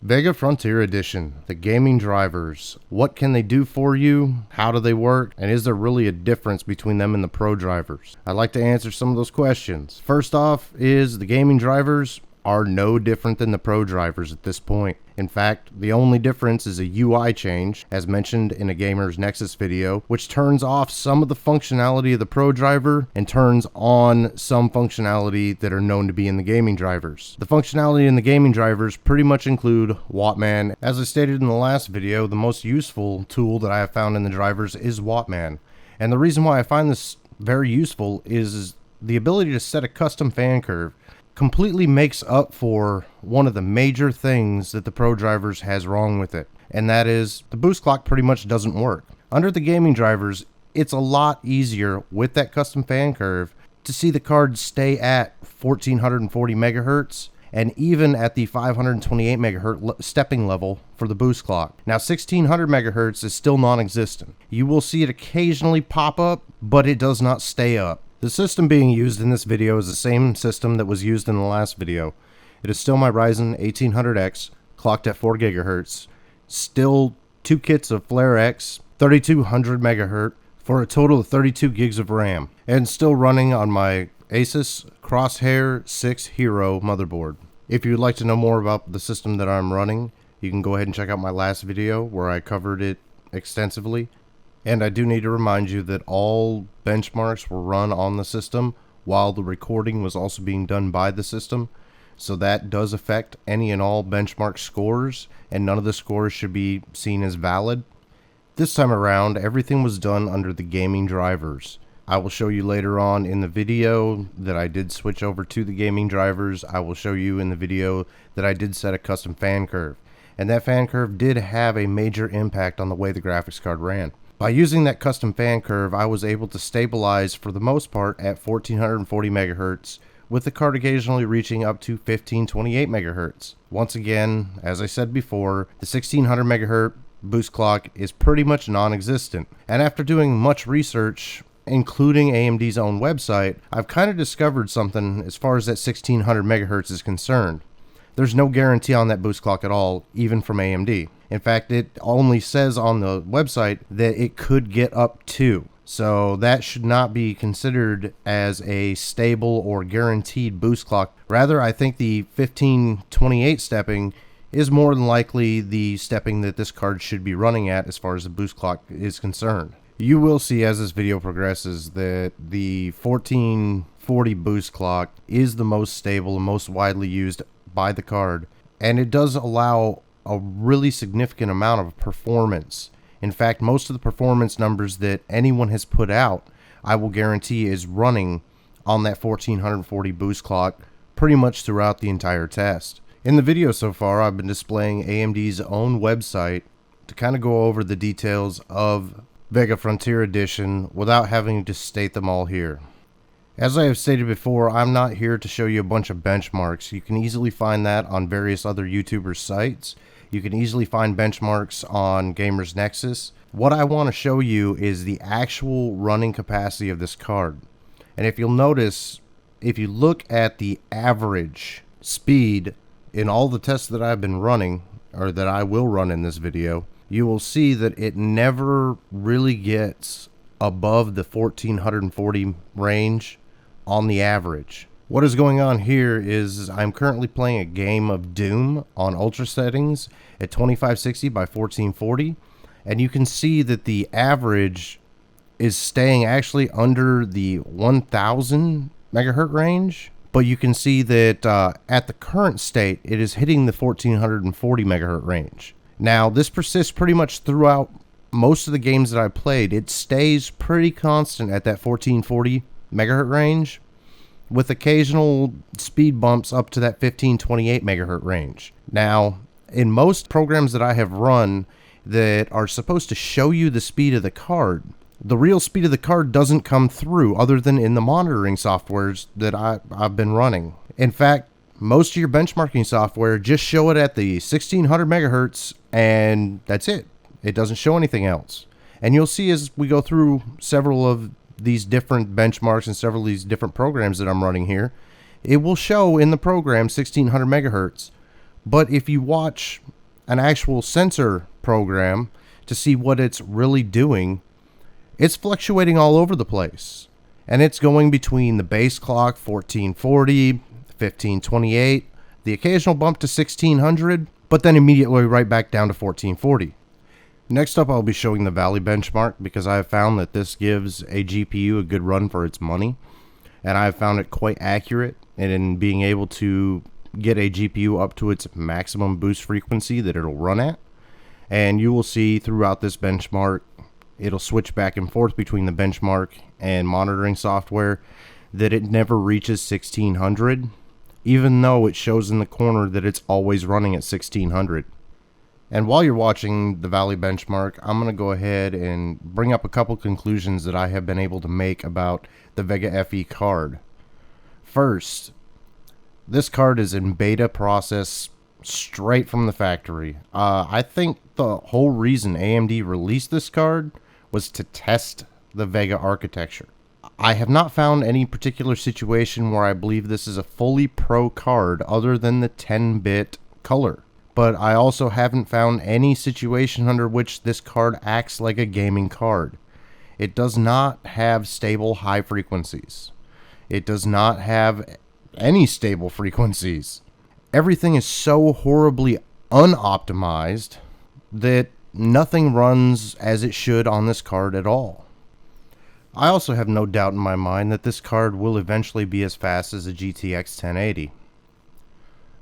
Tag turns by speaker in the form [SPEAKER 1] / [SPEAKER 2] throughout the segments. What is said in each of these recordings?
[SPEAKER 1] Vega Frontier Edition, the gaming drivers. What can they do for you? How do they work? And is there really a difference between them and the pro drivers? I'd like to answer some of those questions. First off is the gaming drivers are no different than the pro drivers at this point. In fact, the only difference is a UI change, as mentioned in a Gamer's Nexus video, which turns off some of the functionality of the pro driver and turns on some functionality that are known to be in the gaming drivers. The functionality in the gaming drivers pretty much include Wattman. As I stated in the last video, the most useful tool that I have found in the drivers is Wattman. And the reason why I find this very useful is the ability to set a custom fan curve completely makes up for one of the major things that the pro drivers has wrong with it, and that is the boost clock pretty much doesn't work. Under the gaming drivers, it's a lot easier with that custom fan curve to see the card stay at 1440 megahertz and even at the 528 megahertz stepping level for the boost clock. Now 1600 megahertz is still non-existent. You will see it occasionally pop up, but it does not stay up. The system being used in this video is the same system that was used in the last video. It is still my Ryzen 1800X, clocked at 4 GHz, still 2 kits of Flare X, 3200 MHz, for a total of 32 gigs of RAM, and still running on my Asus Crosshair 6 Hero motherboard. If you would like to know more about the system that I'm running, you can go ahead and check out my last video where I covered it extensively. And I do need to remind you that all benchmarks were run on the system while the recording was also being done by the system. So that does affect any and all benchmark scores, and none of the scores should be seen as valid. This time around, everything was done under the gaming drivers. I will show you later on in the video that I did switch over to the gaming drivers. I will show you in the video that I did set a custom fan curve. And that fan curve did have a major impact on the way the graphics card ran. By using that custom fan curve, I was able to stabilize for the most part at 1440 megahertz, with the card occasionally reaching up to 1528 megahertz. Once again, as I said before, the 1600 megahertz boost clock is pretty much non-existent. And after doing much research, including AMD's own website, I've kind of discovered something as far as that 1600 megahertz is concerned. There's no guarantee on that boost clock at all, even from AMD. In fact, it only says on the website that it could get up to. So that should not be considered as a stable or guaranteed boost clock. Rather, I think the 1528 stepping is more than likely the stepping that this card should be running at as far as the boost clock is concerned. You will see as this video progresses that the 1440 boost clock is the most stable and most widely used by the card, and it does allow a really significant amount of performance. In fact, most of the performance numbers that anyone has put out, I will guarantee is running on that 1440 boost clock pretty much throughout the entire test. In the video so far, I've been displaying AMD's own website to kind of go over the details of Vega Frontier Edition without having to state them all here. As I have stated before, I'm not here to show you a bunch of benchmarks. You can easily find that on various other YouTubers' sites. You can easily find benchmarks on Gamer's Nexus. What I want to show you is the actual running capacity of this card. And if you'll notice, if you look at the average speed in all the tests that I've been running, or that I will run in this video, you will see that it never really gets above the 1440 range on the average. What is going on here is I'm currently playing a game of Doom on ultra settings at 2560 by 1440, and you can see that the average is staying actually under the 1000 megahertz range, but you can see that at the current state it is hitting the 1440 megahertz range. Now this persists pretty much throughout most of the games that I played. It stays pretty constant at that 1440 megahertz range, with occasional speed bumps up to that 1528 megahertz range. Now, in most programs that I have run that are supposed to show you the speed of the card, the real speed of the card doesn't come through other than in the monitoring softwares that I've been running. In fact, most of your benchmarking software just show it at the 1600 megahertz, and that's it. It doesn't show anything else. And you'll see as we go through several of these different benchmarks and several of these different programs that I'm running here, it will show in the program 1600 megahertz. But if you watch an actual sensor program to see what it's really doing, it's fluctuating all over the place. And it's going between the base clock 1440, 1528, the occasional bump to 1600, but then immediately right back down to 1440. Next up, I'll be showing the Valley benchmark because I have found that this gives a GPU a good run for its money. And I have found it quite accurate in being able to get a GPU up to its maximum boost frequency that it'll run at. And you will see throughout this benchmark, it'll switch back and forth between the benchmark and monitoring software, that it never reaches 1600, even though it shows in the corner that it's always running at 1600. And while you're watching the Valley benchmark, I'm going to go ahead and bring up a couple conclusions that I have been able to make about the Vega FE card. First, this card is in beta process straight from the factory. I think the whole reason AMD released this card was to test the Vega architecture. I have not found any particular situation where I believe this is a fully pro card other than the 10-bit color. But I also haven't found any situation under which this card acts like a gaming card. It does not have stable high frequencies. It does not have any stable frequencies. Everything is so horribly unoptimized that nothing runs as it should on this card at all. I also have no doubt in my mind that this card will eventually be as fast as a GTX 1080.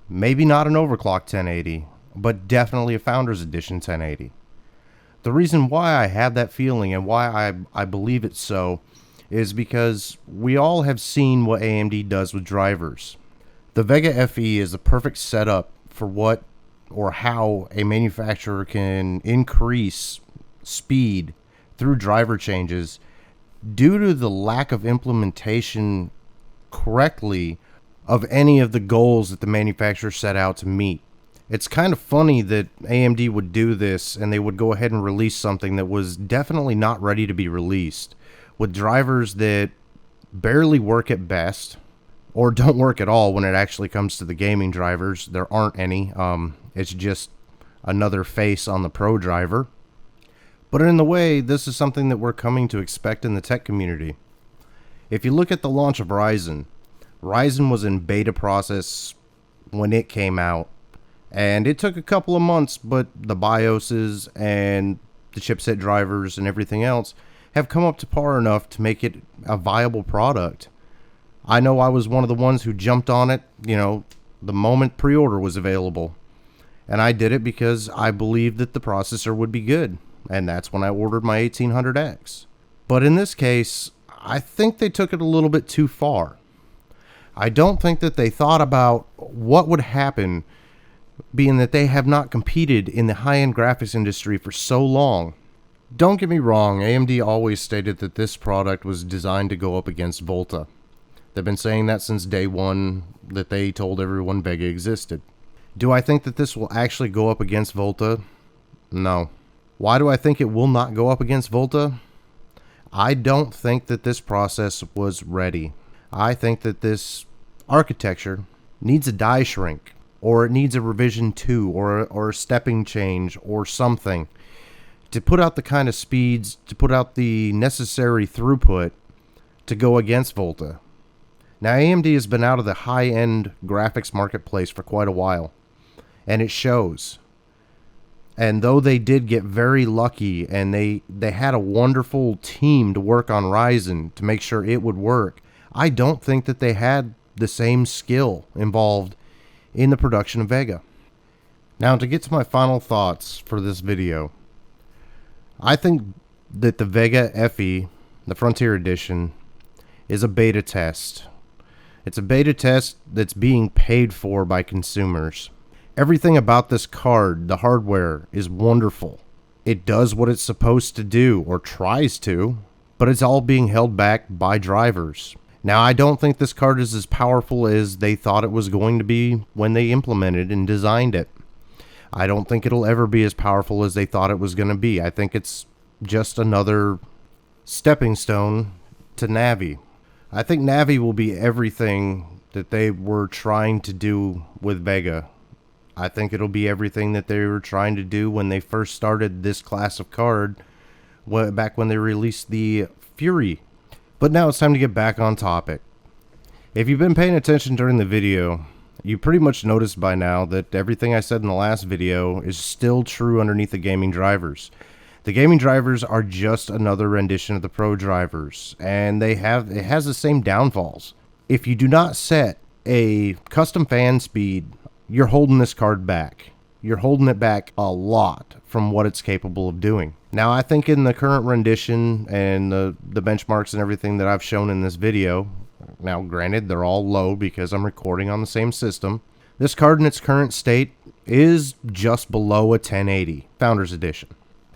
[SPEAKER 1] Maybe not an overclock 1080, but definitely a Founders Edition 1080. The reason why I have that feeling and why I believe it so is because we all have seen what AMD does with drivers. The Vega FE is the perfect setup for what or how a manufacturer can increase speed through driver changes due to the lack of implementation correctly of any of the goals that the manufacturer set out to meet. It's kind of funny that AMD would do this and they would go ahead and release something that was definitely not ready to be released, with drivers that barely work at best or don't work at all when it actually comes to the gaming drivers. There aren't any. It's just another face on the pro driver. But in a way, this is something that we're coming to expect in the tech community. If you look at the launch of Ryzen was in beta process when it came out. And it took a couple of months, but the BIOSes and the chipset drivers and everything else have come up to par enough to make it a viable product. I know I was one of the ones who jumped on it, the moment pre-order was available. And I did it because I believed that the processor would be good. And that's when I ordered my 1800X. But in this case, I think they took it a little bit too far. I don't think that they thought about what would happen, being that they have not competed in the high-end graphics industry for so long. Don't get me wrong, AMD always stated that this product was designed to go up against Volta. They've been saying that since day one that they told everyone Vega existed. Do I think that this will actually go up against Volta? No. Why do I think it will not go up against Volta? I don't think that this process was ready. I think that this architecture needs a die shrink, or it needs a revision 2, or a stepping change, or something, to put out the kind of speeds, to put out the necessary throughput to go against Volta. Now, AMD has been out of the high-end graphics marketplace for quite a while, and it shows. And though they did get very lucky, and they had a wonderful team to work on Ryzen to make sure it would work, I don't think that they had the same skill involved in the production of Vega. Now, to get to my final thoughts for this video, I think that the Vega FE, the Frontier Edition, is a beta test. It's a beta test that's being paid for by consumers. Everything about this card, the hardware, is wonderful. It does what it's supposed to do, or tries to, but it's all being held back by drivers. Now, I don't think this card is as powerful as they thought it was going to be when they implemented and designed it. I don't think it'll ever be as powerful as they thought it was going to be. I think it's just another stepping stone to Navi. I think Navi will be everything that they were trying to do with Vega. I think it'll be everything that they were trying to do when they first started this class of card, back when they released the Fury. But now it's time to get back on topic. If you've been paying attention during the video, you pretty much noticed by now that everything I said in the last video is still true underneath the gaming drivers. The gaming drivers are just another rendition of the pro drivers, and it has the same downfalls. If you do not set a custom fan speed, you're holding this card back. You're holding it back a lot from what it's capable of doing. Now, I think in the current rendition and the benchmarks and everything that I've shown in this video, now granted they're all low because I'm recording on the same system, this card in its current state is just below a 1080 Founders Edition.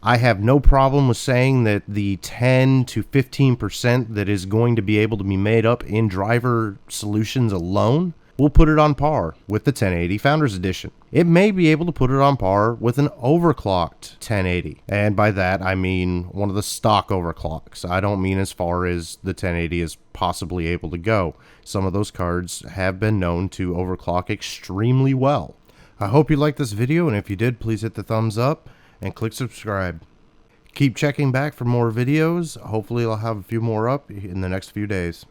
[SPEAKER 1] I have no problem with saying that the 10 to 15% that is going to be able to be made up in driver solutions alone will put it on par with the 1080 Founders Edition. It may be able to put it on par with an overclocked 1080. And by that, I mean one of the stock overclocks. I don't mean as far as the 1080 is possibly able to go. Some of those cards have been known to overclock extremely well. I hope you liked this video, and if you did, please hit the thumbs up and click subscribe. Keep checking back for more videos. Hopefully I'll have a few more up in the next few days.